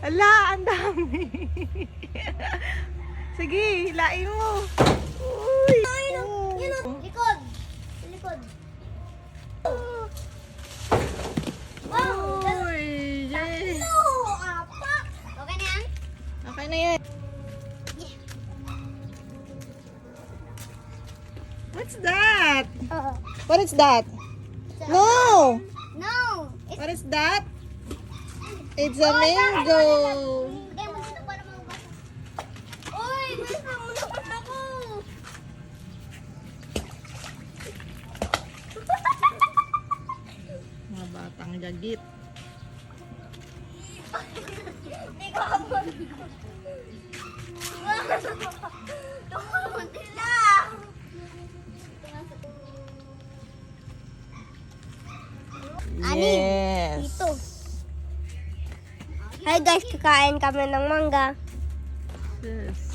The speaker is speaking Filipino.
Ala, ang dami. Sige, hilain mo. Uy. Likod. Likod. Wow. Uy, yes. Apat. Okay na yan? Okay na yan. What's that? What is that? No! No. It's What is that? It's a mango. Hindi mo dito para maubos. Uy, basta mo naman ako. Mga batang jagit. Hindi ko ako. Tumulong sila. Yes. Dito. Hi guys, kakain kami ng mangga. Yes.